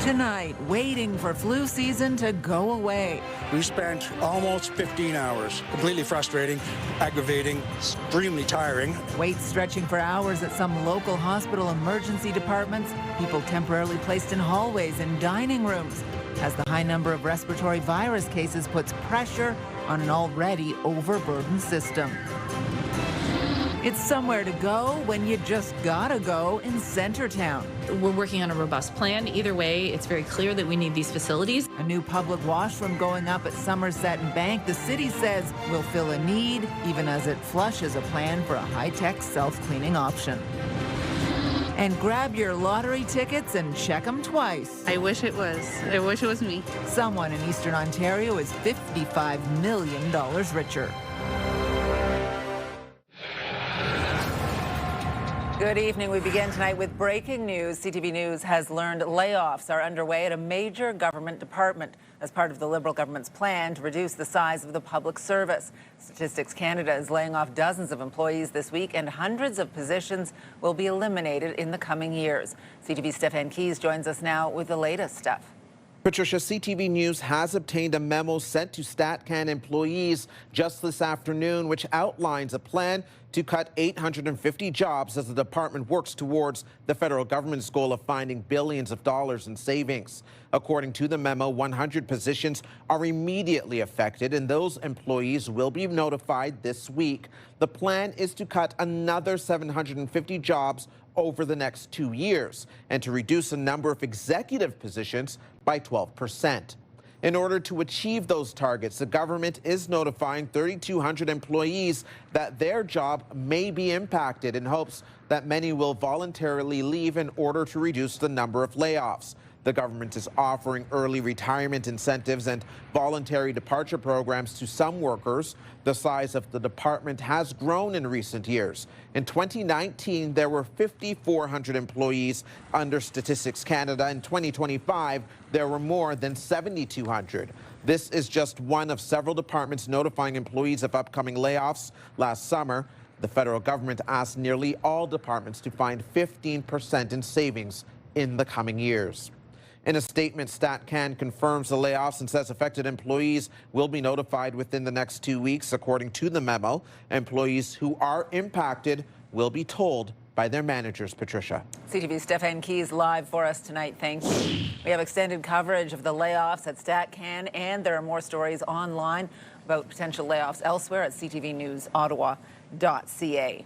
Tonight, waiting for flu season to go away. We spent almost 15 hours. Completely frustrating, aggravating, extremely tiring. Waits stretching for hours at some local hospital emergency departments. People temporarily placed in hallways and dining rooms as the high number of respiratory virus cases puts pressure on an already overburdened system. It's somewhere to go when you just gotta go in Centretown. We're working on a robust plan. Either way, it's very clear that we need these facilities. A new public washroom going up at Somerset and Bank, the city says will fill a need, even as it flushes a plan for a high-tech self-cleaning option. And grab your lottery tickets and check them twice. I wish it was me. Someone in Eastern Ontario is $55 million richer. Good evening. We begin tonight with breaking news. CTV News has learned layoffs are underway at a major government department as part of the Liberal government's plan to reduce the size of the public service. Statistics Canada is laying off dozens of employees this week, and hundreds of positions will be eliminated in the coming years. CTV's Stefan Keys joins us now with the latest stuff. Patricia, CTV News has obtained a memo sent to StatCan employees just this afternoon, which outlines a plan to cut 850 jobs as the department works towards the federal government's goal of finding billions of dollars in savings. According to the memo, 100 positions are immediately affected, and those employees will be notified this week. The plan is to cut another 750 jobs over the next 2 years and to reduce the number of executive positions by 12%. In order to achieve those targets, the government is notifying 3,200 employees that their job may be impacted in hopes that many will voluntarily leave in order to reduce the number of layoffs. The government is offering early retirement incentives and voluntary departure programs to some workers. The size of the department has grown in recent years. In 2019, there were 5,400 employees under Statistics Canada. In 2025, there were more than 7,200. This is just one of several departments notifying employees of upcoming layoffs. Last summer, the federal government asked nearly all departments to find 15% in savings in the coming years. In a statement, StatCan confirms the layoffs and says affected employees will be notified within the next 2 weeks. According to the memo, employees who are impacted will be told by their managers. Patricia. CTV's Stefan Keys live for us tonight. Thank you. We have extended coverage of the layoffs at StatCan, and there are more stories online about potential layoffs elsewhere at ctvnewsottawa.ca.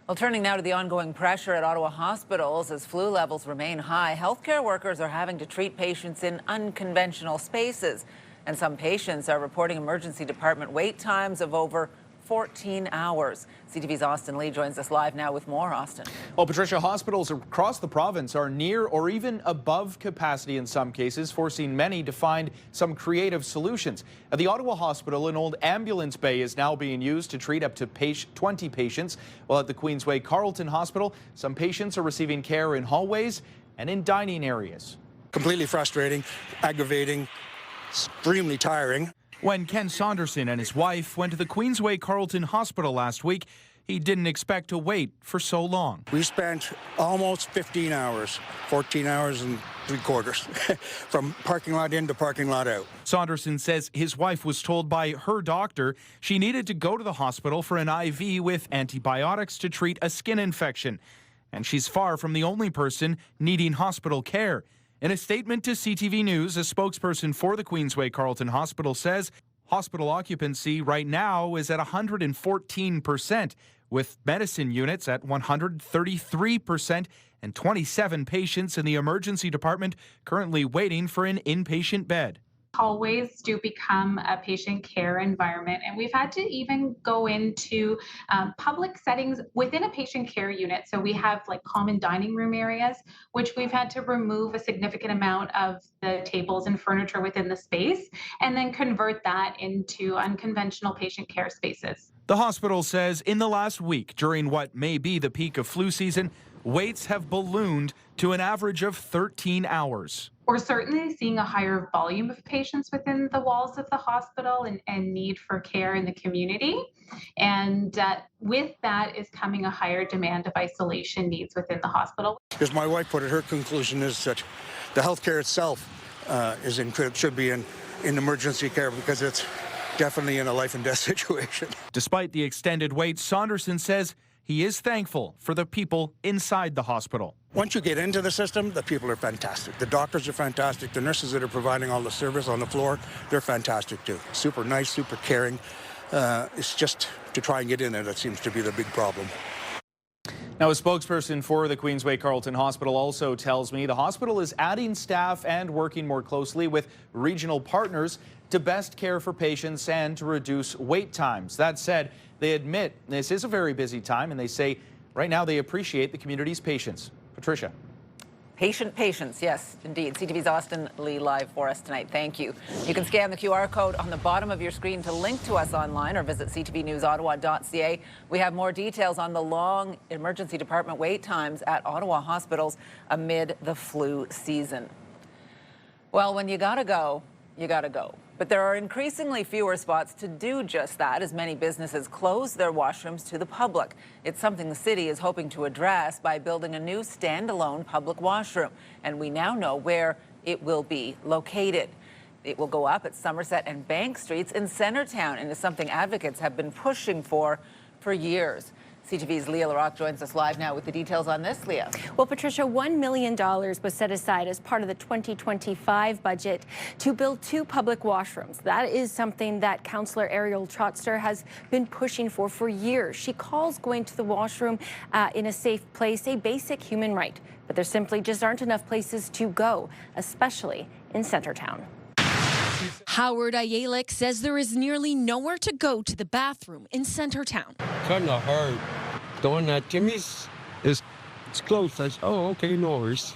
Well, turning now to the ongoing pressure at Ottawa hospitals as flu levels remain high, healthcare workers are having to treat patients in unconventional spaces, and some patients are reporting emergency department wait times of over 14 hours. CTV's Austin Lee joins us live now with more. Austin. Well, Patricia, hospitals across the province are near or even above capacity in some cases, forcing many to find some creative solutions. At the Ottawa Hospital, an old ambulance bay is now being used to treat up to 20 patients, while at the Queensway Carleton Hospital, some patients are receiving care in hallways and in dining areas. Completely frustrating, aggravating, extremely tiring. When Ken Saunderson and his wife went to the Queensway Carleton Hospital last week, he didn't expect to wait for so long. We spent almost 15 hours, 14 hours and 3/4, from parking lot in to parking lot out. Saunderson says his wife was told by her doctor she needed to go to the hospital for an IV with antibiotics to treat a skin infection. And she's far from the only person needing hospital care. In a statement to CTV News, a spokesperson for the Queensway Carleton Hospital says hospital occupancy right now is at 114%, with medicine units at 133% and 27 patients in the emergency department currently waiting for an inpatient bed. Hallways do become a patient care environment, and we've had to even go into public settings within a patient care unit. So we have like common dining room areas, which we've had to remove a significant amount of the tables and furniture within the space and then convert that into unconventional patient care spaces. The hospital says in the last week, during what may be the peak of flu season, waits have ballooned to an average of 13 hours. We're certainly seeing a higher volume of patients within the walls of the hospital and need for care in the community. And with that is coming a higher demand of isolation needs within the hospital. As my wife put it, her conclusion is that the healthcare itself should be in emergency care because it's definitely in a life and death situation. Despite the extended wait, Saunderson says he is thankful for the people inside the hospital. Once you get into the system, the people are fantastic. The doctors are fantastic. The nurses that are providing all the service on the floor, they're fantastic too. Super nice, super caring. It's just to try and get in there that seems to be the big problem. Now, a spokesperson for the Queensway Carleton Hospital also tells me the hospital is adding staff and working more closely with regional partners to best care for patients and to reduce wait times. That said, they admit this is a very busy time, and they say right now they appreciate the community's patience. Patricia. Patient patience, yes, indeed. CTV's Austin Lee live for us tonight. Thank you. You can scan the QR code on the bottom of your screen to link to us online or visit ctvnewsottawa.ca. We have more details on the long emergency department wait times at Ottawa hospitals amid the flu season. Well, when you gotta go, you gotta go. But there are increasingly fewer spots to do just that as many businesses close their washrooms to the public. It's something the city is hoping to address by building a new standalone public washroom. And we now know where it will be located. It will go up at Somerset and Bank Streets in Centretown, and is something advocates have been pushing for years. CTV's Leah Laroque joins us live now with the details on this. Leah. Well, Patricia, $1 million was set aside as part of the 2025 budget to build 2 public washrooms. That is something that Councillor Ariel Trotster has been pushing for years. She calls going to the washroom in a safe place a basic human right, but there simply just aren't enough places to go, especially in Centretown. Howard Ayalik says there is nearly nowhere to go to the bathroom in Centretown. Kind of hard. The one at Jimmy's it's close. I said, oh, okay, no worries.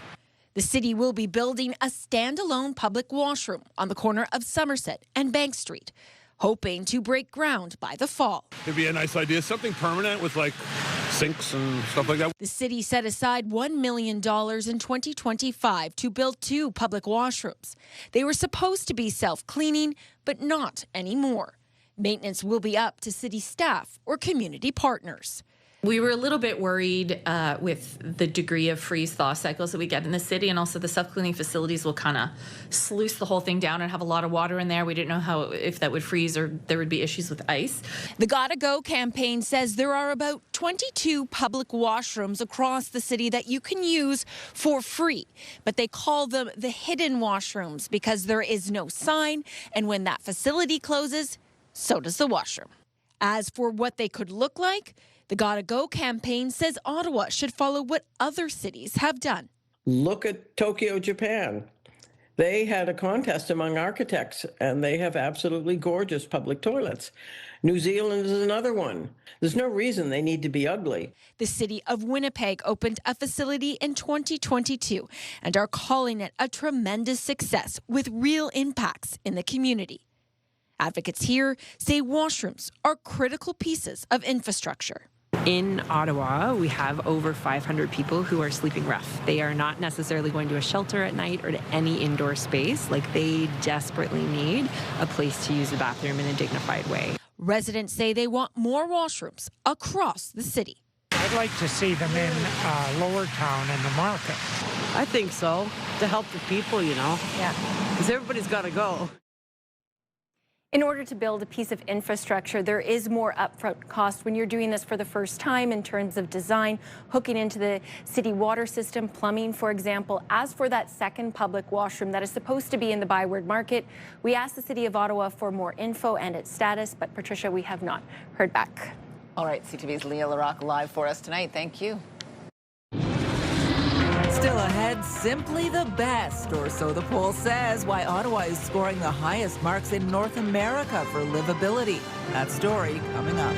The city will be building a standalone public washroom on the corner of Somerset and Bank Street, hoping to break ground by the fall. It'd be a nice idea, something permanent with like sinks and stuff like that. The city set aside $1 million in 2025 to build 2 public washrooms. They were supposed to be self-cleaning, but not anymore. Maintenance will be up to city staff or community partners. We were a little bit worried with the degree of freeze-thaw cycles that we get in the city, and also the self-cleaning facilities will kind of sluice the whole thing down and have a lot of water in there. We didn't know if that would freeze or there would be issues with ice. The Gotta Go campaign says there are about 22 public washrooms across the city that you can use for free, but they call them the hidden washrooms because there is no sign, and when that facility closes, so does the washroom. As for what they could look like, the Gotta Go campaign says Ottawa should follow what other cities have done. Look at Tokyo, Japan. They had a contest among architects, and they have absolutely gorgeous public toilets. New Zealand is another one. There's no reason they need to be ugly. The city of Winnipeg opened a facility in 2022 and are calling it a tremendous success with real impacts in the community. Advocates here say washrooms are critical pieces of infrastructure. In Ottawa, we have over 500 people who are sleeping rough. They are not necessarily going to a shelter at night or to any indoor space. They desperately need a place to use the bathroom in a dignified way. Residents say they want more washrooms across the city. I'd like to see them in Lower Town and the market. I think so, to help the people, Yeah. because everybody's got to go. In order to build a piece of infrastructure, there is more upfront cost when you're doing this for the first time in terms of design, hooking into the city water system, plumbing, for example. As for that second public washroom that is supposed to be in the Byward Market, we asked the City of Ottawa for more info and its status, but Patricia, we have not heard back. All right, CTV's Leah Laroque live for us tonight. Thank you. Still ahead, simply the best, or so the poll says, why Ottawa is scoring the highest marks in North America for livability. That story coming up.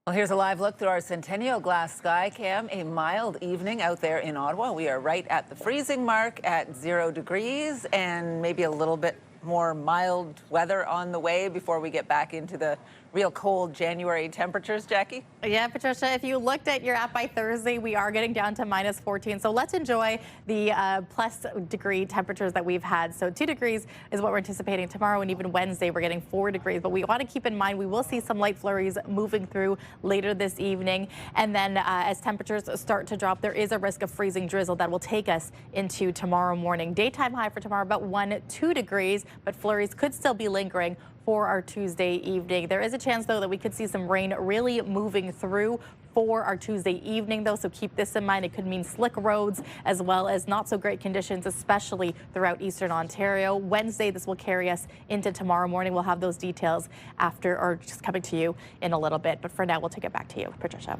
Well, here's a live look through our Centennial Glass Sky Cam. A mild evening out there in Ottawa. We are right at the freezing mark at 0 degrees, and maybe a little bit more mild weather on the way before we get back into the real cold January temperatures, Jackie? Yeah, Patricia, if you looked at your app by Thursday, we are getting down to minus 14. So let's enjoy the plus degree temperatures that we've had. So 2 degrees is what we're anticipating tomorrow, and even Wednesday we're getting 4 degrees. But we want to keep in mind we will see some light flurries moving through later this evening. And then as temperatures start to drop, there is a risk of freezing drizzle that will take us into tomorrow morning. Daytime high for tomorrow about 1-2 degrees, but flurries could still be lingering for our Tuesday evening. There is a chance, though, that we could see some rain really moving through for our Tuesday evening, though, so keep this in mind. It could mean slick roads as well as not so great conditions, especially throughout eastern Ontario. Wednesday, this will carry us into tomorrow morning. We'll have those details after, or just coming to you in a little bit. But for now, we'll take it back to you, Patricia.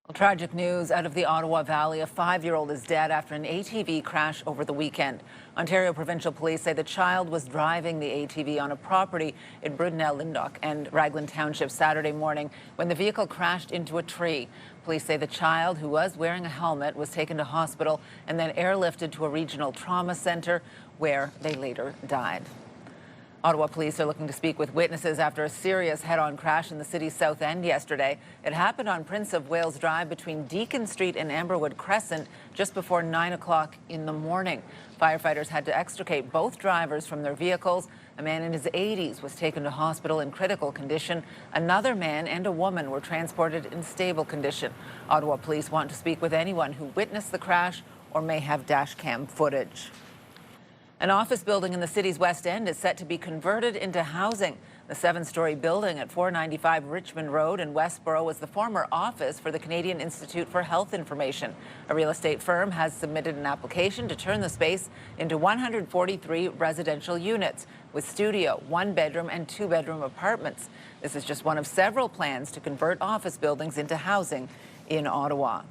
Well, tragic news out of the Ottawa Valley. A 5-year-old is dead after an ATV crash over the weekend. Ontario Provincial Police say the child was driving the ATV on a property in Brudenell, Lindock and Raglan Township Saturday morning when the vehicle crashed into a tree. Police say the child, who was wearing a helmet, was taken to hospital and then airlifted to a regional trauma centre where they later died. Ottawa police are looking to speak with witnesses after a serious head-on crash in the city's south end yesterday. It happened on Prince of Wales Drive between Deacon Street and Amberwood Crescent just before 9 o'clock in the morning. Firefighters had to extricate both drivers from their vehicles. A man in his 80s was taken to hospital in critical condition. Another man and a woman were transported in stable condition. Ottawa police want to speak with anyone who witnessed the crash or may have dash cam footage. An office building in the city's West End is set to be converted into housing. The 7-story building at 495 Richmond Road in Westboro was the former office for the Canadian Institute for Health Information. A real estate firm has submitted an application to turn the space into 143 residential units with studio, 1-bedroom and 2-bedroom apartments. This is just one of several plans to convert office buildings into housing in Ottawa.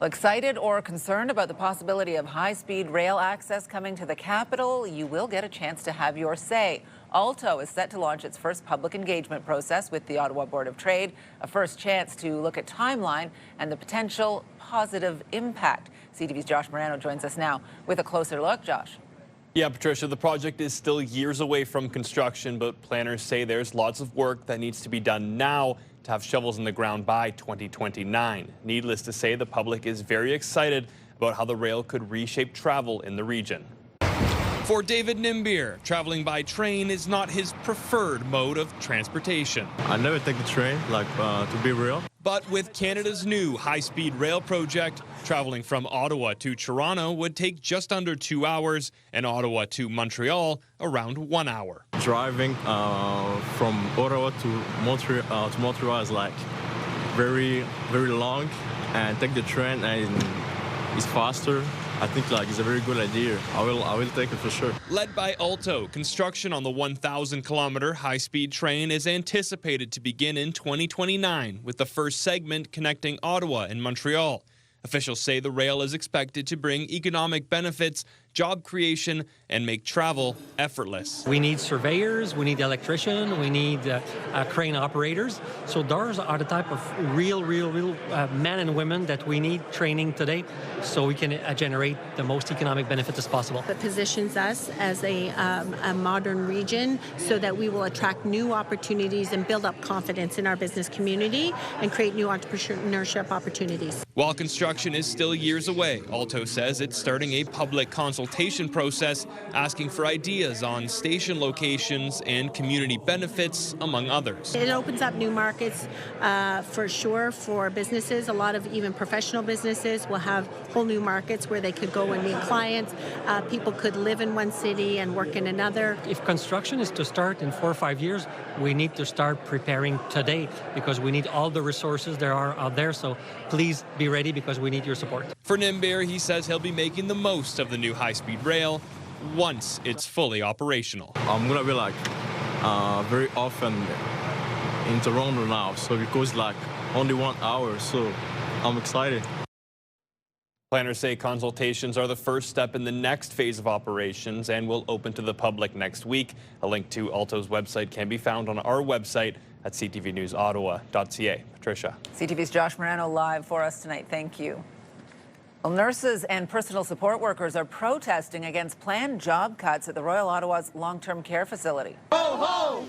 Excited or concerned about the possibility of high-speed rail access coming to the capital? You will get a chance to have your say. Alto is set to launch its first public engagement process with the Ottawa Board of Trade, a first chance to look at timeline and the potential positive impact. CTV's Josh Morano joins us now with a closer look. Josh. Yeah, Patricia, the project is still years away from construction, but planners say there's lots of work that needs to be done now to have shovels in the ground by 2029. Needless to say, the public is very excited about how the rail could reshape travel in the region. For David Nimbier, traveling by train is not his preferred mode of transportation. I never take the train, to be real. But with Canada's new high-speed rail project, traveling from Ottawa to Toronto would take just under 2 hours, and Ottawa to Montreal around 1 hour. Driving from Ottawa to Montreal is very, very long, and take the train and it's faster. I think it's a very good idea. I will take it for sure. Led by Alto, construction on the 1,000-kilometer high-speed train is anticipated to begin in 2029, with the first segment connecting Ottawa and Montreal. Officials say the rail is expected to bring economic benefits, job creation, and make travel effortless. We need surveyors, we need electricians, we need crane operators. So those are the type of real men and women that we need training today so we can generate the most economic benefit as possible. It positions us as a modern region so that we will attract new opportunities and build up confidence in our business community and create new entrepreneurship opportunities. While construction is still years away, Alto says it's starting a public consultation process asking for ideas on station locations and community benefits, among others. It opens up new markets for sure for businesses. A lot of even professional businesses will have whole new markets where they could go and meet clients. People could live in one city and work in another. If construction is to start in 4 or 5 years, we need to start preparing today because we need all the resources there are out there. So please be ready because we need your support. For Nimbier, he says he'll be making the most of the new high-speed rail once it's fully operational. I'm going to be very often in Toronto now, so because only 1 hour, so I'm excited. Planners say consultations are the first step in the next phase of operations and will open to the public next week. A link to Alto's website can be found on our website at ctvnewsottawa.ca. Patricia. CTV's Josh Morano live for us tonight. Thank you. Well, nurses and personal support workers are protesting against planned job cuts at the Royal Ottawa's long-term care facility. Ho, ho!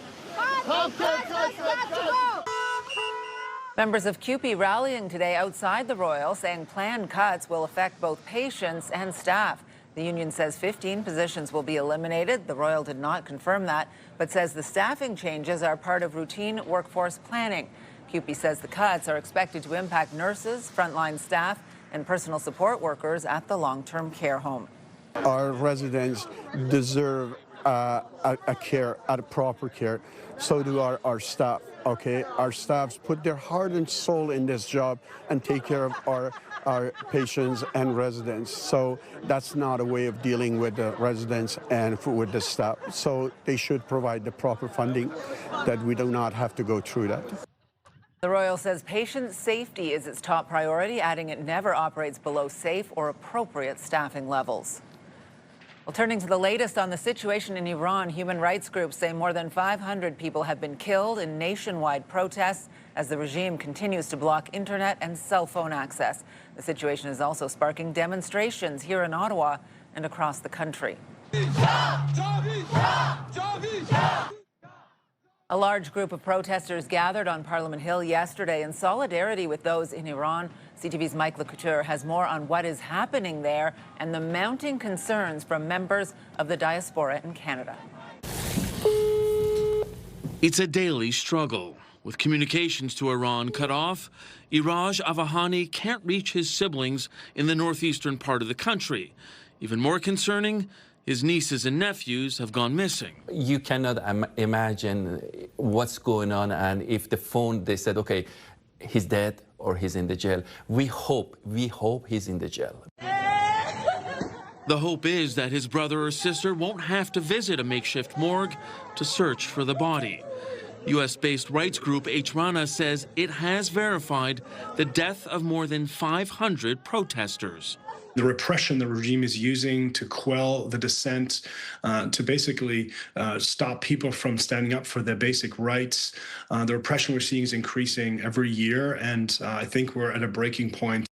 Members of CUPE rallying today outside the Royal, saying planned cuts will affect both patients and staff. The union says 15 positions will be eliminated. The Royal did not confirm that, but says the staffing changes are part of routine workforce planning. CUPE says the cuts are expected to impact nurses, frontline staff, and personal support workers at the long-term care home. Our residents deserve a proper care. So do our staff, okay? Our staffs put their heart and soul in this job and take care of our patients and residents. So that's not a way of dealing with the residents and with the staff. So they should provide the proper funding that we do not have to go through that. The Royal says patient safety is its top priority, adding it never operates below safe or appropriate staffing levels. Well, turning to the latest on the situation in Iran, human rights groups say more than 500 people have been killed in nationwide protests as the regime continues to block internet and cell phone access. The situation is also sparking demonstrations here in Ottawa and across the country. A large group of protesters gathered on Parliament Hill yesterday in solidarity with those in Iran. CTV's Mike Lecouture has more on what is happening there and the mounting concerns from members of the diaspora in Canada. It's a daily struggle. With communications to Iran cut off, Iraj Avahani can't reach his siblings in the northeastern part of the country. Even more concerning, his nieces and nephews have gone missing. You cannot imagine what's going on, and if the phone, they said, okay, he's dead or he's in the jail. We hope he's in the jail. The hope is that his brother or sister won't have to visit a makeshift morgue to search for the body. U.S.-based rights group HRANA says it has verified the death of more than 500 protesters. The repression the regime is using to quell the dissent, to basically stop people from standing up for their basic rights. The repression we're seeing is increasing every year, and I think we're at a breaking point.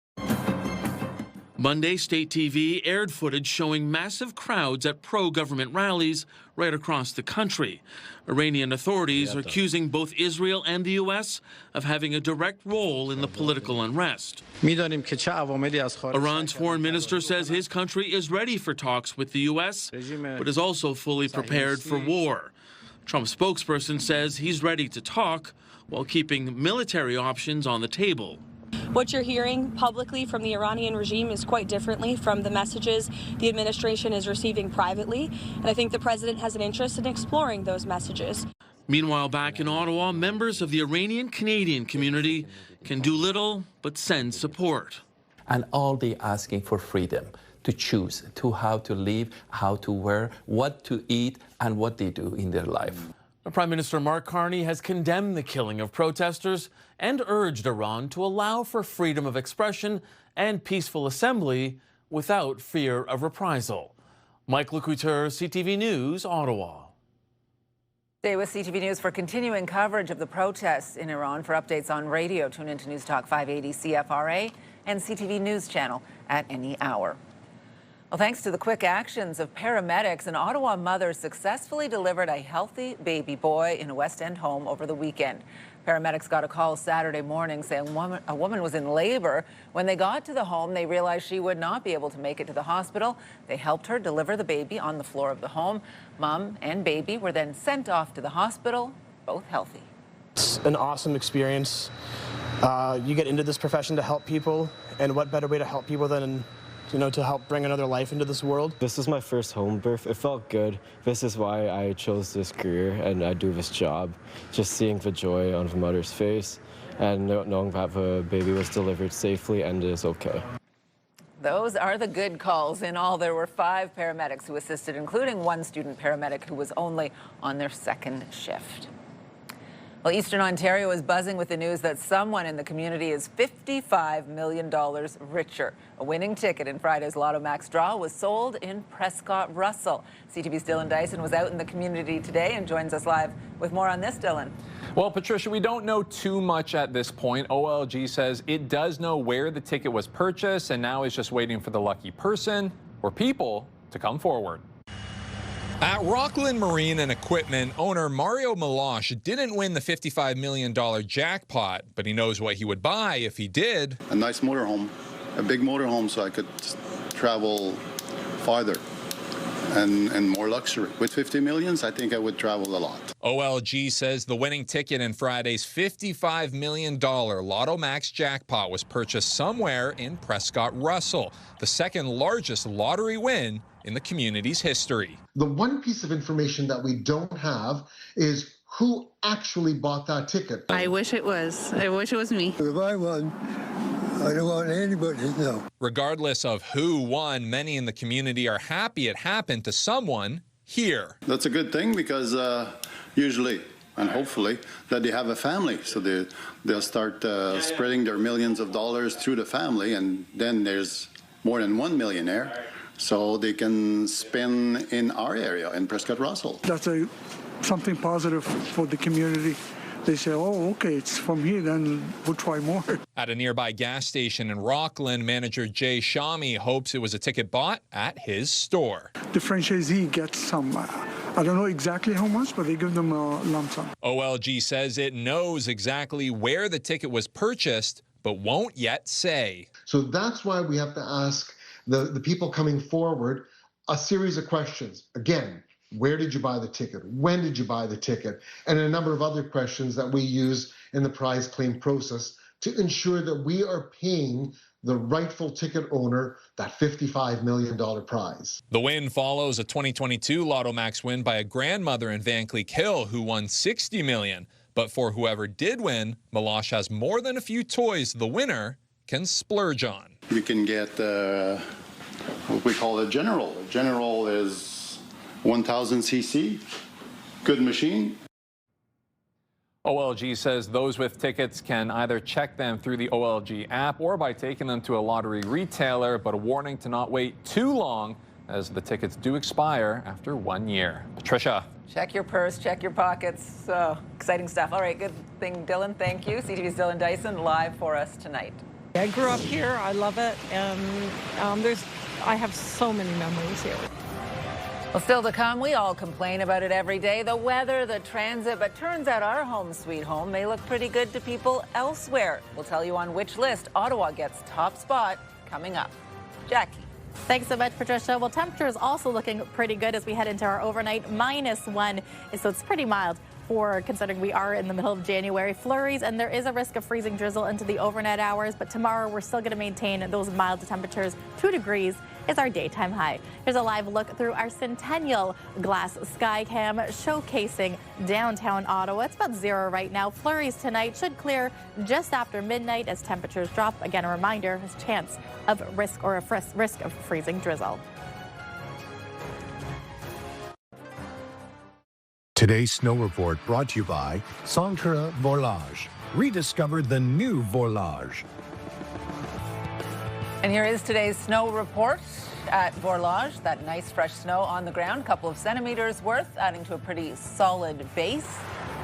Monday, State TV aired footage showing massive crowds at pro-government rallies right across the country. Iranian authorities are accusing both Israel and the U.S. of having a direct role in the political unrest. Iran's foreign minister says his country is ready for talks with the U.S., but is also fully prepared for war. Trump's spokesperson says he's ready to talk while keeping military options on the table. What you're hearing publicly from the Iranian regime is quite differently from the messages the administration is receiving privately, and I think the president has an interest in exploring those messages. Meanwhile, back in Ottawa, members of the Iranian-Canadian community can do little but send support. And all they asking for freedom to choose to how to live, how to wear, what to eat, and what they do in their life. Prime Minister Mark Carney has condemned the killing of protesters and urged Iran to allow for freedom of expression and peaceful assembly without fear of reprisal. Mike Lecouture, CTV News, Ottawa. Stay with CTV News for continuing coverage of the protests in Iran. For updates on radio, tune into News Talk 580 CFRA and CTV News channel at any hour. Well, thanks to the quick actions of paramedics, an Ottawa mother successfully delivered a healthy baby boy in a West End home over the weekend. Paramedics got a call Saturday morning saying a woman was in labor. When they got to the home, they realized she would not be able to make it to the hospital. They helped her deliver the baby on the floor of the home. Mom and baby were then sent off to the hospital, both healthy. It's an awesome experience. You get into this profession to help people, and what better way to help people than to help bring another life into this world. This is my first home birth. It felt good. This is why I chose this career and I do this job. Just seeing the joy on the mother's face and knowing that the baby was delivered safely and is okay. Those are the good calls. In all, there were 5 paramedics who assisted, including one student paramedic who was only on their second shift. Well, Eastern Ontario is buzzing with the news that someone in the community is $55 million richer. A winning ticket in Friday's Lotto Max draw was sold in Prescott Russell. CTV's Dylan Dyson was out in the community today and joins us live with more on this, Dylan. Well, Patricia, we don't know too much at this point. OLG says it does know where the ticket was purchased and now is just waiting for the lucky person or people to come forward. At Rockland Marine and Equipment, owner Mario Milos didn't win the $55 million jackpot, but he knows what he would buy if he did. A nice motorhome, a big motorhome, so I could travel farther and more luxury. With 50 millions, I think I would travel a lot. OLG says the winning ticket in Friday's $55 million Lotto Max jackpot was purchased somewhere in Prescott-Russell, the second largest lottery win in the community's history. The one piece of information that we don't have is who actually bought that ticket. I wish it was me. If I won, I don't want anybody to know. Regardless of who won, many in the community are happy it happened to someone here. That's a good thing because usually and hopefully that they have a family, so they'll start spreading their millions of dollars through the family, and then there's more than one millionaire, so they can spend in our area in Prescott-Russell. That's something positive for the community. They say, oh, okay, it's from here, then we'll try more. At a nearby gas station in Rockland, manager Jay Shami hopes it was a ticket bought at his store. The franchisee gets some, I don't know exactly how much, but they give them a lump sum. OLG says it knows exactly where the ticket was purchased, but won't yet say. So that's why we have to ask the people coming forward a series of questions. Again, where did you buy the ticket? When did you buy the ticket? And a number of other questions that we use in the prize claim process to ensure that we are paying the rightful ticket owner that $55 million prize. The win follows a 2022 Lotto Max win by a grandmother in Van Cleek Hill who won $60 million. But for whoever did win, Milos has more than a few toys the winner can splurge on. We can get what we call a General. A General is 1,000 cc, good machine. OLG says those with tickets can either check them through the OLG app or by taking them to a lottery retailer, but a warning to not wait too long as the tickets do expire after 1 year. Patricia. Check your purse, check your pockets. So exciting stuff. All right, good thing, Dylan. Thank you. CTV's Dylan Dyson live for us tonight. I grew up here. I love it. And I have so many memories here. Well, still to come, we all complain about it every day, the weather, the transit, but turns out our home sweet home may look pretty good to people elsewhere. We'll tell you on which list Ottawa gets top spot coming up. Jackie. Thanks so much, Patricia. Well, temperature is also looking pretty good as we head into our overnight, -1, so it's pretty mild for considering we are in the middle of January. Flurries, and there is a risk of freezing drizzle into the overnight hours, but tomorrow we're still going to maintain those mild temperatures. 2 degrees is our daytime high. Here's a live look through our Centennial Glass Sky Cam showcasing downtown Ottawa. It's about 0 right now. Flurries tonight should clear just after midnight as temperatures drop. Again, a reminder, there's chance of risk of freezing drizzle. Today's snow report brought to you by Centre Volage. Rediscover the new Volage. And here is today's snow report at Vorlage. That nice fresh snow on the ground, couple of centimeters worth, adding to a pretty solid base.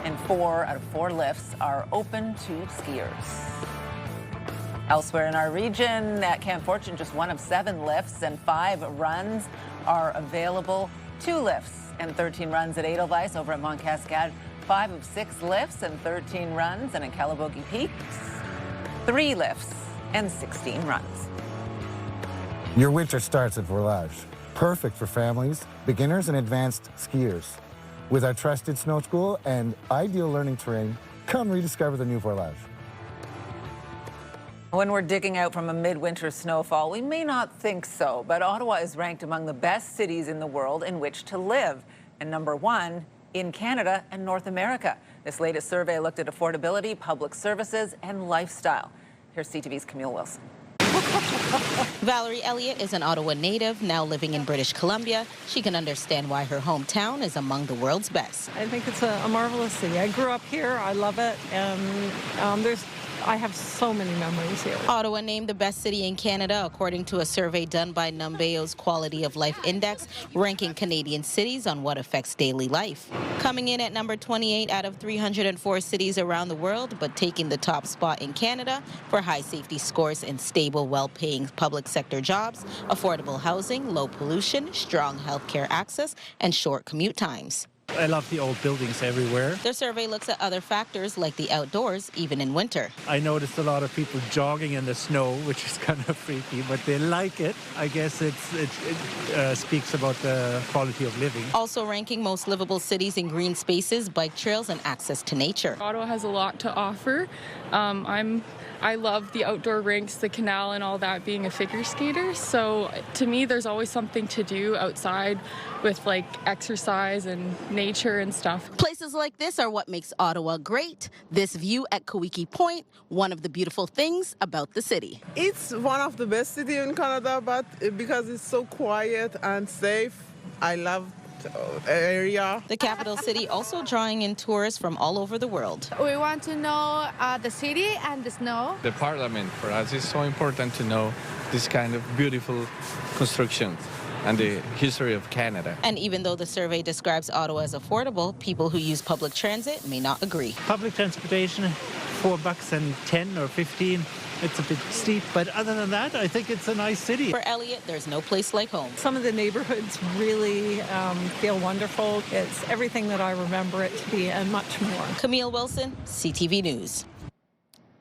And 4 out of 4 lifts are open to skiers. Elsewhere in our region, at Camp Fortune, just 1 of 7 lifts and 5 runs are available. 2 lifts and 13 runs at Edelweiss. Over at Mont Cascade, 5 of 6 lifts and 13 runs. And at Calabogie Peaks, 3 lifts and 16 runs. Your winter starts at Vorlage. Perfect for families, beginners, and advanced skiers. With our trusted snow school and ideal learning terrain, come rediscover the new Vorlage. When we're digging out from a midwinter snowfall, we may not think so, but Ottawa is ranked among the best cities in the world in which to live, and #1 in Canada and North America. This latest survey looked at affordability, public services, and lifestyle. Here's CTV's Camille Wilson. Valerie Elliott is an Ottawa native, now living in British Columbia. She can understand why her hometown is among the world's best. I think it's a marvelous city. I grew up here. I love it. And I have so many memories here. Ottawa named the best city in Canada according to a survey done by Numbeo's Quality of Life Index, ranking Canadian cities on what affects daily life. Coming in at number 28 out of 304 cities around the world, but taking the top spot in Canada for high safety scores and stable, well-paying public sector jobs, affordable housing, low pollution, strong healthcare access, and short commute times. I love the old buildings everywhere. The survey looks at other factors like the outdoors, even in winter. I noticed a lot of people jogging in the snow, which is kind of freaky, but they like it. I guess it speaks about the quality of living. Also ranking most livable cities in green spaces, bike trails, and access to nature. Ottawa has a lot to offer. I love the outdoor rinks, the canal, and all that, being a figure skater. So to me, there's always something to do outside with like exercise and nature and stuff. Places like this are what makes Ottawa great. This view at Kawiki Point, one of the beautiful things about the city. It's one of the best cities in Canada, but because it's so quiet and safe, I love area. The capital city also drawing in tourists from all over the world. We want to know the city and the snow. The parliament for us is so important to know this kind of beautiful constructions and the history of Canada. And even though the survey describes Ottawa as affordable, people who use public transit may not agree. Public transportation, $4.10 or 15. It's a bit steep, but other than that, I think it's a nice city. For Elliot, there's no place like home. Some of the neighborhoods really feel wonderful. It's everything that I remember it to be and much more. Camille Wilson, CTV News.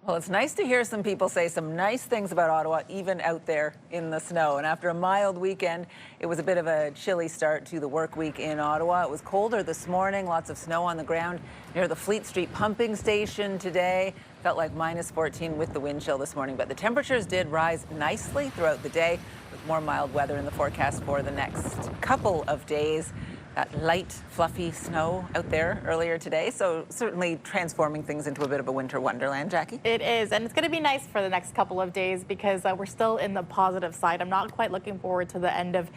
Well, it's nice to hear some people say some nice things about Ottawa, even out there in the snow. And after a mild weekend, it was a bit of a chilly start to the work week in Ottawa. It was colder this morning, lots of snow on the ground near the Fleet Street pumping station today. Felt like minus 14 with the wind chill this morning, but the temperatures did rise nicely throughout the day with more mild weather in the forecast for the next couple of days. That light, fluffy snow out there earlier today, so certainly transforming things into a bit of a winter wonderland, Jackie. It is, and it's going to be nice for the next couple of days because we're still in the positive side. I'm not quite looking forward to the end of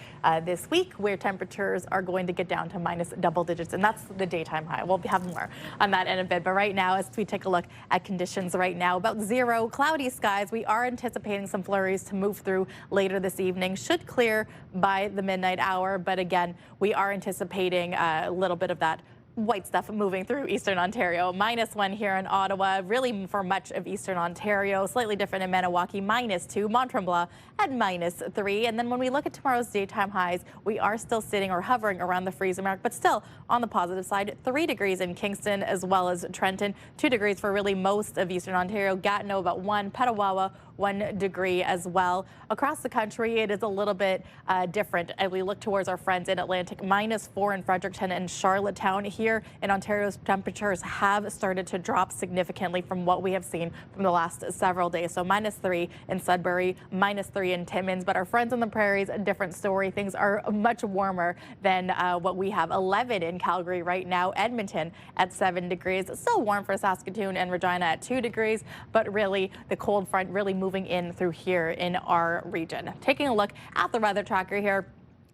this week where temperatures are going to get down to minus double digits, and that's the daytime high. We'll have more on that in a bit, but right now, as we take a look at conditions right now, about 0, cloudy skies. We are anticipating some flurries to move through later this evening. Should clear by the midnight hour, but again, we are anticipating a little bit of that white stuff moving through eastern Ontario. -1 here in Ottawa, really for much of eastern Ontario. Slightly different in Maniwaki, -2. Mont-Tremblant at -3. And then when we look at tomorrow's daytime highs, we are still sitting or hovering around the freezing mark, but still on the positive side, 3 degrees in Kingston as well as Trenton, 2 degrees for really most of eastern Ontario. Gatineau about 1, Petawawa 1 degree as well. Across the country, it is a little bit different as we look towards our friends in Atlantic. -4 in Fredericton and Charlottetown. Here in Ontario's temperatures have started to drop significantly from what we have seen from the last several days. So -3 in Sudbury, -3 in Timmins. But our friends on the prairies, a different story. Things are much warmer than what we have. 11 in Calgary right now. Edmonton at 7 degrees. Still warm for Saskatoon and Regina at 2 degrees. But really, the cold front really moving in through here in our region. Taking a look at the weather tracker here,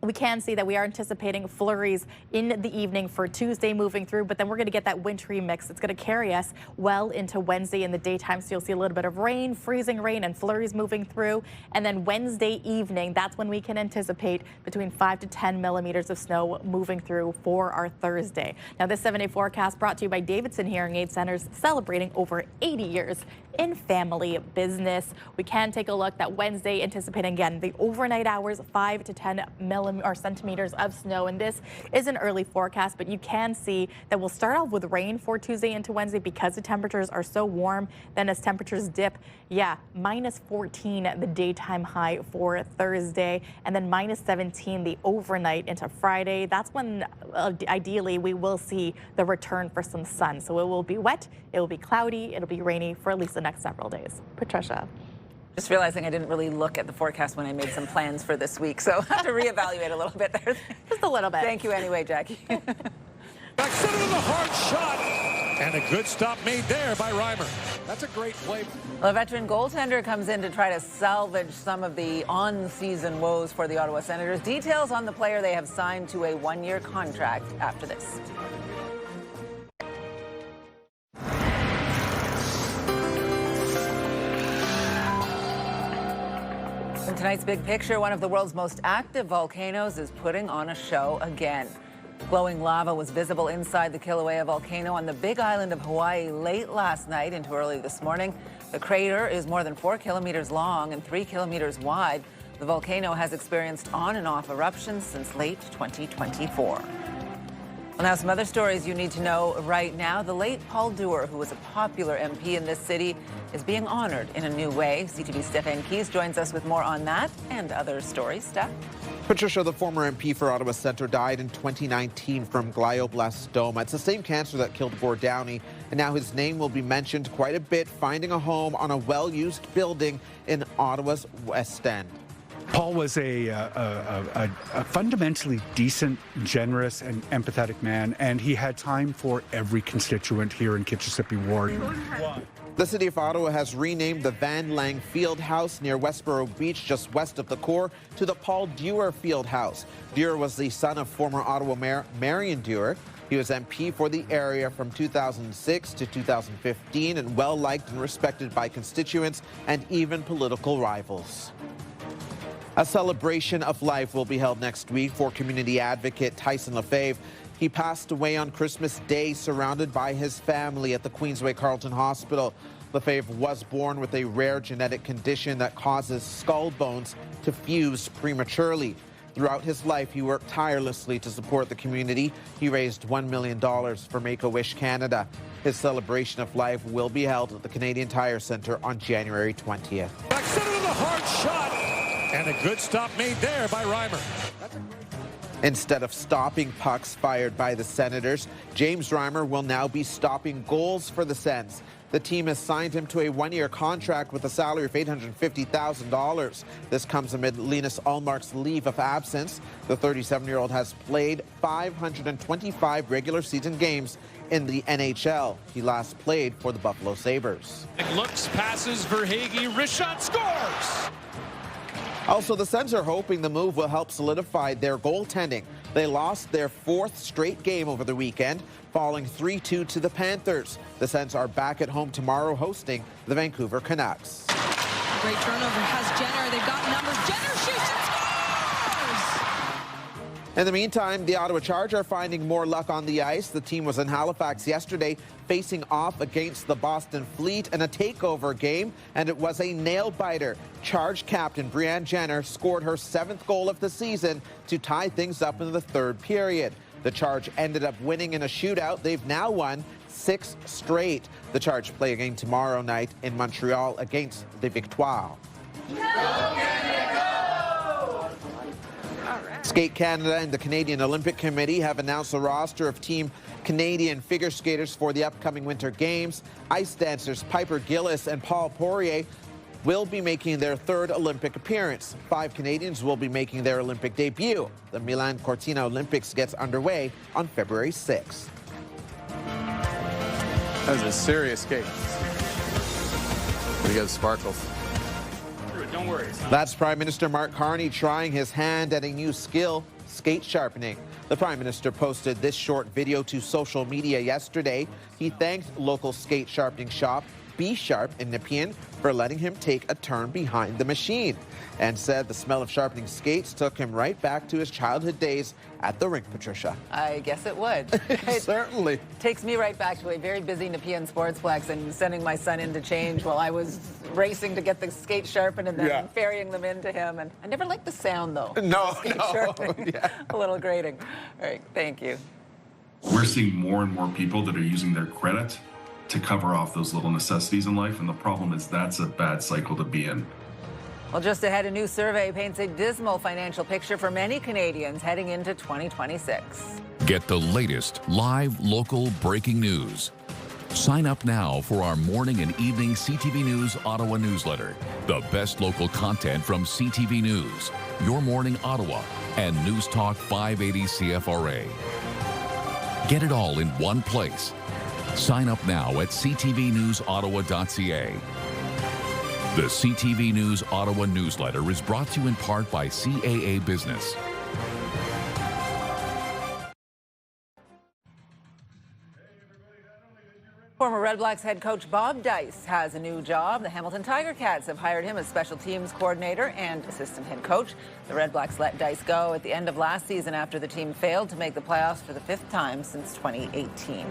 we can see that we are anticipating flurries in the evening for Tuesday moving through, but then we're going to get that wintry mix. It's going to carry us well into Wednesday in the daytime, so you'll see a little bit of rain, freezing rain, and flurries moving through. And then Wednesday evening, that's when we can anticipate between 5 to 10 millimeters of snow moving through for our Thursday. Now, this 7-day forecast brought to you by Davidson Hearing Aid Centers, celebrating over 80 years in family business. We can take a look that Wednesday, anticipating again the overnight hours, 5 to 10 centimeters of snow. And this is an early forecast, but you can see that we'll start off with rain for Tuesday into Wednesday because the temperatures are so warm. Then as temperatures dip, -14 the daytime high for Thursday, and then -17 the overnight into Friday. That's when ideally we will see the return for some sun. So it will be wet, it will be cloudy, it'll be rainy for at least the next several days. Patricia. Just realizing I didn't really look at the forecast when I made some plans for this week, so I have to reevaluate a little bit there. Just a little bit. Thank you anyway, Jackie. Back center with a hard shot, and a good stop made there by Reimer. That's a great play. Well, a veteran goaltender comes in to try to salvage some of the on-season woes for the Ottawa Senators. Details on the player: they have signed to a 1-year contract after this. In tonight's big picture, one of the world's most active volcanoes is putting on a show again. Glowing lava was visible inside the Kilauea volcano on the Big Island of Hawaii late last night into early this morning. The crater is more than 4 kilometers long and 3 kilometers wide. The volcano has experienced on and off eruptions since late 2024. Well, now some other stories you need to know right now. The late Paul Dewar, who was a popular MP in this city, is being honored in a new way. CTV's Stephane Keys joins us with more on that and other stories. Steph? Patricia, the former MP for Ottawa Centre, died in 2019 from glioblastoma. It's the same cancer that killed Gord Downey, and now his name will be mentioned quite a bit, finding a home on a well-used building in Ottawa's West End. Paul was a fundamentally decent, generous, and empathetic man, and he had time for every constituent here in Kitchissippi Ward. The City of Ottawa has renamed the Van Lang Field House near Westboro Beach, just west of the core, to the Paul Dewar Field House. Dewar was the son of former Ottawa Mayor Marion Dewar. He was MP for the area from 2006 to 2015 and well-liked and respected by constituents and even political rivals. A celebration of life will be held next week for community advocate Tyson Lefebvre. He passed away on Christmas Day surrounded by his family at the Queensway Carleton Hospital. Lefebvre was born with a rare genetic condition that causes skull bones to fuse prematurely. Throughout his life, he worked tirelessly to support the community. He raised $1 million for Make-A-Wish Canada. His celebration of life will be held at the Canadian Tire Centre on January 20th. Back center to the hard shot. And a good stop made there by Reimer. Instead of stopping pucks fired by the Senators, James Reimer will now be stopping goals for the Sens. The team has signed him to a one-year contract with a salary of $850,000. This comes amid Linus Ullmark's leave of absence. The 37-year-old has played 525 regular season games in the NHL. He last played for the Buffalo Sabres. Looks, passes, Verhaeghe, Rishon scores! Also, the Sens are hoping the move will help solidify their goaltending. They lost their 4th straight game over the weekend, falling 3-2 to the Panthers. The Sens are back at home tomorrow hosting the Vancouver Canucks. Great turnover has Jenner. They've got numbers. Jenner shoots and scores! In the meantime, the Ottawa Charge are finding more luck on the ice. The team was in Halifax yesterday, facing off against the Boston Fleet in a takeover game, and it was a nail-biter. Charge captain Brianne Jenner scored her 7th goal of the season to tie things up in the 3rd period. The Charge ended up winning in a shootout. They've now won 6 straight. The Charge play a game tomorrow night in Montreal against the Victoire. Skate Canada and the Canadian Olympic Committee have announced a roster of Team Canadian figure skaters for the upcoming Winter Games. Ice dancers Piper Gillis and Paul Poirier will be making their 3rd Olympic appearance. 5 Canadians will be making their Olympic debut. The Milan Cortina Olympics gets underway on February 6th. That was a serious skate. We got sparkles. Don't worry. That's Prime Minister Mark Carney trying his hand at a new skill, skate sharpening. The Prime Minister posted this short video to social media yesterday. He thanked local skate sharpening shop Be Sharp in Nepean for letting him take a turn behind the machine, and said the smell of sharpening skates took him right back to his childhood days at the rink, Patricia. I guess it would. Certainly. Takes me right back to a very busy Nepean Sportsplex and sending my son in to change while I was racing to get the skates sharpened and then ferrying them in to him. And I never liked the sound, though. No. A little grating. All right, thank you. We're seeing more and more people that are using their credit to cover off those little necessities in life, and the problem is that's a bad cycle to be in. Well, just ahead, a new survey paints a dismal financial picture for many Canadians heading into 2026. Get the latest live local breaking news. Sign up now for our morning and evening CTV News Ottawa newsletter. The best local content from CTV News, Your Morning Ottawa, and News Talk 580 CFRA. Get it all in one place. Sign up now at ctvnewsottawa.ca. The CTV News Ottawa newsletter is brought to you in part by CAA Business. Former Red Blacks head coach Bob Dice has a new job. The Hamilton Tiger Cats have hired him as special teams coordinator and assistant head coach. The Red Blacks let Dice go at the end of last season after the team failed to make the playoffs for the 5th time since 2018.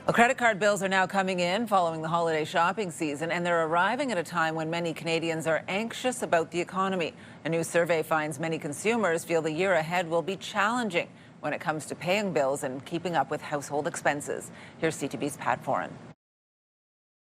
Well, credit card bills are now coming in following the holiday shopping season, and they're arriving at a time when many Canadians are anxious about the economy. A new survey finds many consumers feel the year ahead will be challenging when it comes to paying bills and keeping up with household expenses. Here's CTV's Pat Foran.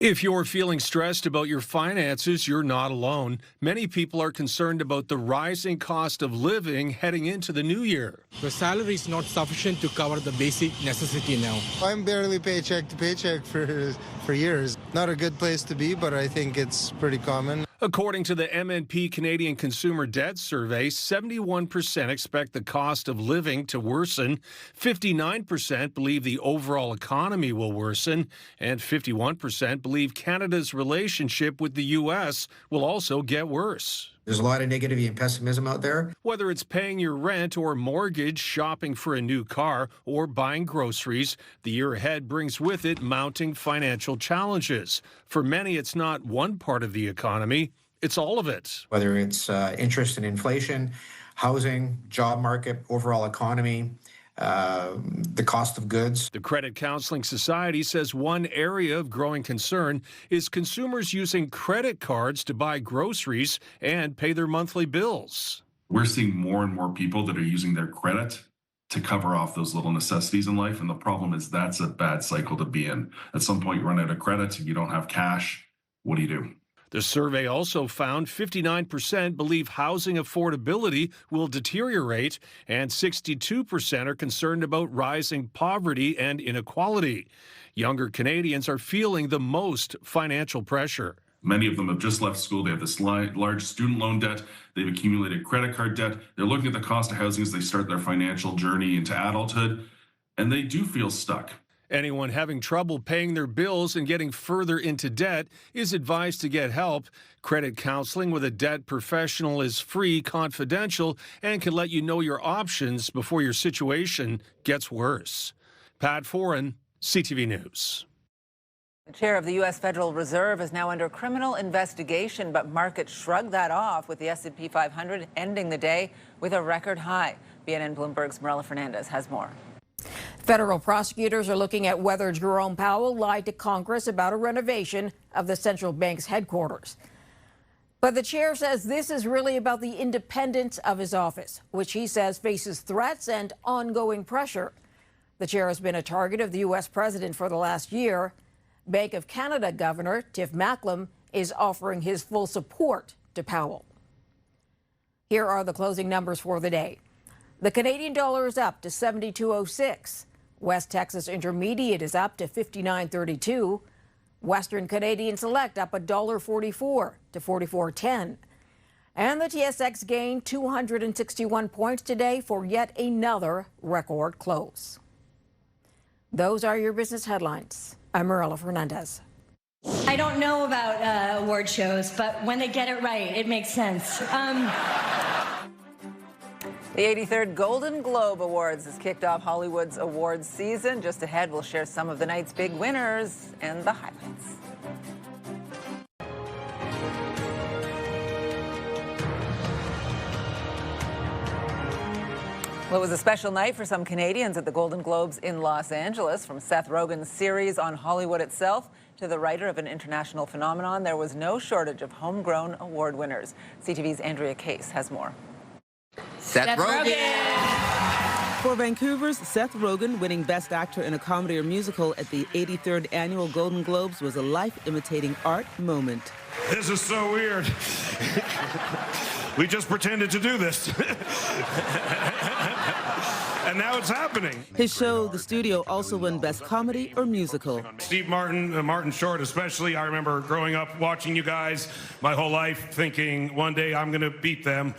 If you're feeling stressed about your finances, you're not alone. Many people are concerned about the rising cost of living heading into the new year. The salary is not sufficient to cover the basic necessity now. I'm barely paycheck to paycheck for years. Not a good place to be, but I think it's pretty common. According to the MNP Canadian Consumer Debt Survey, 71% expect the cost of living to worsen, 59% believe the overall economy will worsen, and 51% believe Canada's relationship with the U.S. will also get worse. There's a lot of negativity and pessimism out there. Whether it's paying your rent or mortgage, shopping for a new car, or buying groceries, the year ahead brings with it mounting financial challenges. For many, it's not one part of the economy, it's all of it. Whether it's interest and inflation, housing, job market, overall economy, the cost of goods. The Credit Counseling Society says one area of growing concern is consumers using credit cards to buy groceries and pay their monthly bills. We're seeing more and more people that are using their credit to cover off those little necessities in life. And the problem is that's a bad cycle to be in. At some point, you run out of credit, you don't have cash. What do you do? The survey also found 59% believe housing affordability will deteriorate, and 62% are concerned about rising poverty and inequality. Younger Canadians are feeling the most financial pressure. Many of them have just left school. They have this large student loan debt. They've accumulated credit card debt. They're looking at the cost of housing as they start their financial journey into adulthood, and they do feel stuck. Anyone having trouble paying their bills and getting further into debt is advised to get help. Credit counseling with a debt professional is free, confidential, and can let you know your options before your situation gets worse. Pat Foran, CTV News. The chair of the U.S. Federal Reserve is now under criminal investigation, but markets shrugged that off with the S&P 500 ending the day with a record high. BNN Bloomberg's Marilla Fernandez has more. Federal prosecutors are looking at whether Jerome Powell lied to Congress about a renovation of the central bank's headquarters. But the chair says this is really about the independence of his office, which he says faces threats and ongoing pressure. The chair has been a target of the U.S. president for the last year. Bank of Canada Governor Tiff Macklem is offering his full support to Powell. Here are the closing numbers for the day. The Canadian dollar is up to 72.06. West Texas Intermediate is up to 59.32. Western Canadian Select up $1.44 to 44.10. And the TSX gained 261 points today for yet another record close. Those are your business headlines. I'm Marilla Fernandez. I don't know about award shows, but when they get it right, it makes sense. The 83rd Golden Globe Awards has kicked off Hollywood's awards season. Just ahead, we'll share some of the night's big winners and the highlights. Well, it was a special night for some Canadians at the Golden Globes in Los Angeles. From Seth Rogen's series on Hollywood itself to the writer of an international phenomenon, there was no shortage of homegrown award winners. CTV's Andrea Case has more. Seth Rogen. For Vancouver's Seth Rogen, winning Best Actor in a Comedy or Musical at the 83rd Annual Golden Globes was a life-imitating art moment. This is so weird. We just pretended to do this. And now it's happening. His show, The Studio, also won Best Comedy or Musical. Steve Martin, Martin Short especially, I remember growing up watching you guys my whole life thinking one day I'm going to beat them.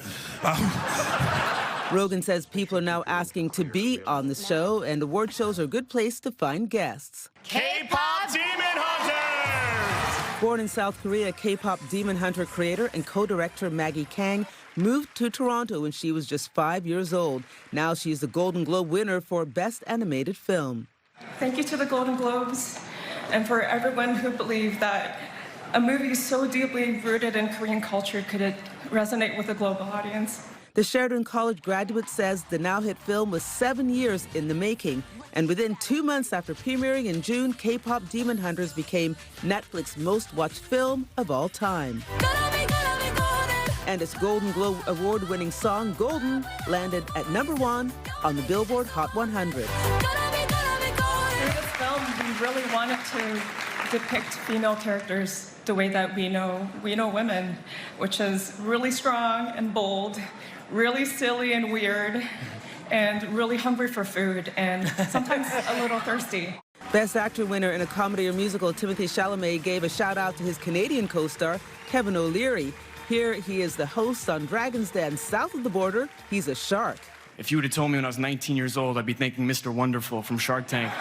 Rogen says people are now asking to be on the show, and award shows are a good place to find guests. K-pop Demon Hunter! Born in South Korea, K-pop Demon Hunter creator and co-director Maggie Kang moved to Toronto when she was just 5 years old. Now she's the Golden Globe winner for Best Animated Film. Thank you to the Golden Globes. and for everyone who believed that a movie so deeply rooted in Korean culture could resonate with a global audience. The Sheridan College graduate says the now-hit film was 7 years in the making, and within 2 months after premiering in June, K-pop Demon Hunters became Netflix's most-watched film of all time. And its Golden Globe Award-winning song, Golden, landed at #1 on the Billboard Hot 100. Through this film, we really wanted to depict female characters the way that we know women, which is really strong and bold, really silly and weird, and really hungry for food, and sometimes a little thirsty. Best Actor winner in a comedy or musical, Timothée Chalamet gave a shout-out to his Canadian co-star, Kevin O'Leary. Here he is the host on Dragon's Den. South of the border, he's a shark. If you would have told me when I was 19 years old, I'd be thanking Mr. Wonderful from Shark Tank.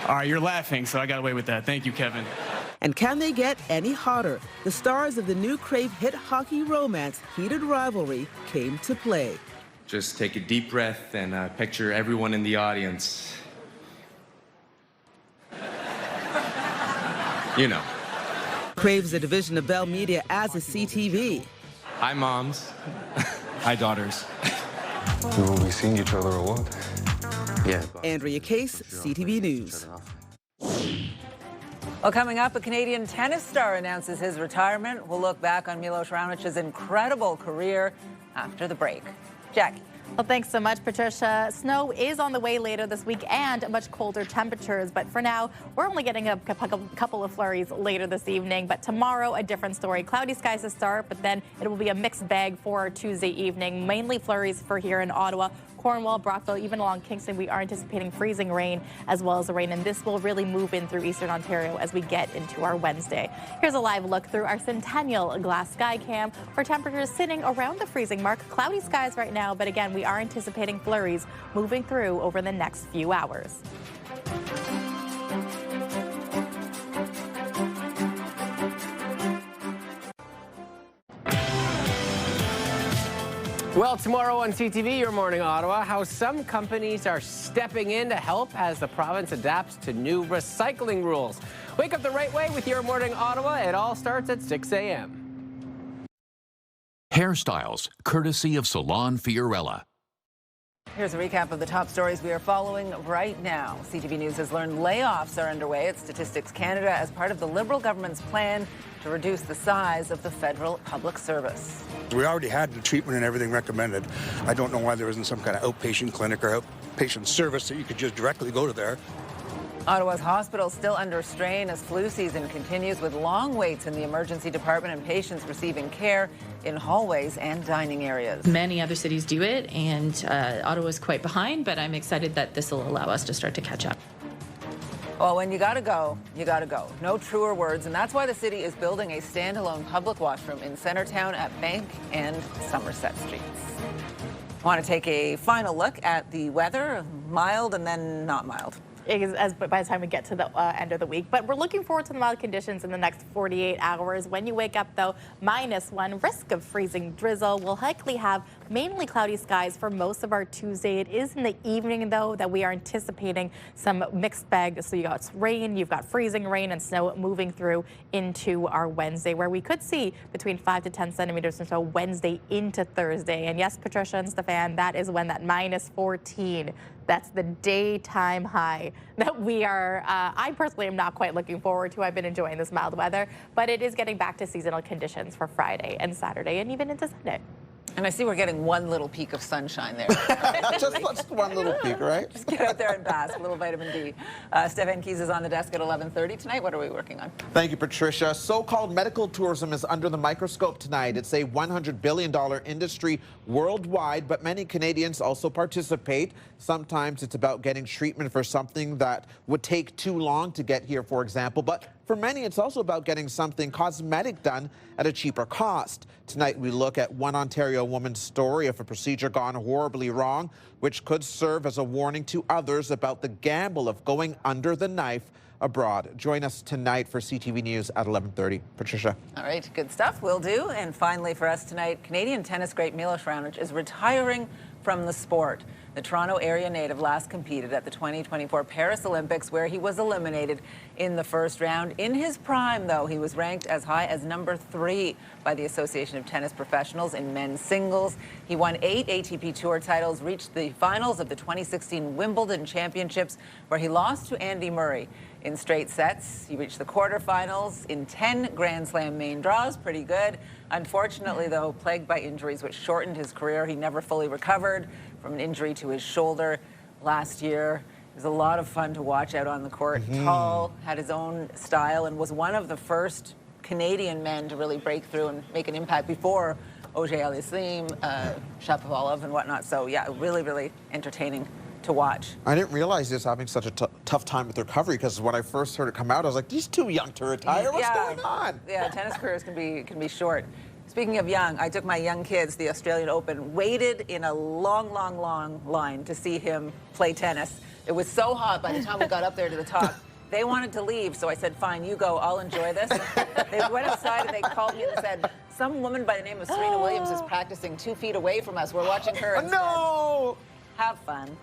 All right, you're laughing, so I got away with that. Thank you, Kevin. And can they get any hotter? The stars of the new Crave hit hockey romance, Heated Rivalry, came to play. Just take a deep breath and picture everyone in the audience. You know. Crave is a division of Bell Media, as is CTV. Hi, moms. Hi, daughters. We will be seeing each other a lot. Yeah. Andrea Case, CTV News. Well, coming up, a Canadian tennis star announces his retirement. We'll look back on Milos Raonic's incredible career after the break. Jackie. Well, thanks so much, Patricia. Snow is on the way later this week and much colder temperatures. But for now, we're only getting a couple of flurries later this evening. But tomorrow, a different story. Cloudy skies to start, but then it will be a mixed bag for Tuesday evening. Mainly flurries for here in Ottawa, Cornwall, Brockville, even along Kingston. We are anticipating freezing rain as well as the rain. And this will really move in through eastern Ontario as we get into our Wednesday. Here's a live look through our Centennial Glass Sky Cam for temperatures sitting around the freezing mark. Cloudy skies right now, but again, we are anticipating flurries moving through over the next few hours. Well, tomorrow on CTV, Your Morning Ottawa, how some companies are stepping in to help as the province adapts to new recycling rules. Wake up the right way with Your Morning Ottawa. It all starts at 6 a.m. Hairstyles, courtesy of Salon Fiorella. Here's a recap of the top stories we are following right now. CTV News has learned layoffs are underway at Statistics Canada as part of the Liberal government's plan to reduce the size of the federal public service. We already had the treatment and everything recommended. I don't know why there isn't some kind of outpatient clinic or outpatient service that you could just directly go to there. Ottawa's hospitals still under strain as flu season continues with long waits in the emergency department and patients receiving care in hallways and dining areas. Many other cities do it, and Ottawa's quite behind, but I'm excited that this will allow us to start to catch up. Well, when you gotta go, you gotta go. No truer words, and that's why the city is building a standalone public washroom in Centretown at Bank and Somerset Streets. I want to take a final look at the weather, mild and then not mild. By the time we get to the end of the week. But we're looking forward to the mild conditions in the next 48 hours. When you wake up, though, -1, risk of freezing drizzle. We'll likely have mainly cloudy skies for most of our Tuesday. It is in the evening, though, that we are anticipating some mixed bag. So you got rain, you've got freezing rain and snow moving through into our Wednesday, where we could see between 5 to 10 centimeters or so Wednesday into Thursday. And yes, Patricia and Stefan, that is when that -14, that's the daytime high that we are, I personally am not quite looking forward to. I've been enjoying this mild weather, but it is getting back to seasonal conditions for Friday and Saturday and even into Sunday. And I see we're getting one little peak of sunshine there. just one little peak, right? Just get out there and bask, a little vitamin D. Stefan Keys is on the desk at 11:30 tonight. What are we working on? Thank you, Patricia. So-called medical tourism is under the microscope tonight. It's a $100 billion industry worldwide, but many Canadians also participate. Sometimes it's about getting treatment for something that would take too long to get here, for example. But for many, it's also about getting something cosmetic done at a cheaper cost. Tonight, we look at one Ontario woman's story of a procedure gone horribly wrong, which could serve as a warning to others about the gamble of going under the knife abroad. Join us tonight for CTV News at 11:30. Patricia. All right, good stuff. Will do. And finally for us tonight, Canadian tennis great Milos Raonic is retiring from the sport. The Toronto area native last competed at the 2024 Paris Olympics, where he was eliminated in the first round. In his prime, though, he was ranked as high as number 3 by the Association of Tennis Professionals in men's singles. He won 8 ATP Tour titles, reached the finals of the 2016 Wimbledon Championships, where he lost to Andy Murray in straight sets. He reached the quarterfinals in 10 Grand Slam main draws. Pretty good. Unfortunately, though, plagued by injuries which shortened his career, he never fully recovered from an injury to his shoulder last year. It was a lot of fun to watch out on the court. Tall, had his own style, and was one of the first Canadian men to really break through and make an impact before Auger-Aliassime, Shapovalov, and whatnot. So, yeah, really, really entertaining to watch. I didn't realize he was having such a tough time with recovery, because when I first heard it come out, I was like, he's too young to retire. What's going on? Yeah, tennis careers can be short. Speaking of young, I took my young kids to the Australian Open, waited in a long, long, long line to see him play tennis. It was so hot by the time we got up there to the top. They wanted to leave, so I said, fine, you go, I'll enjoy this. They went outside and they called me and said, some woman by the name of Serena Williams is practicing 2 feet away from us. We're watching her instead. No! Have fun.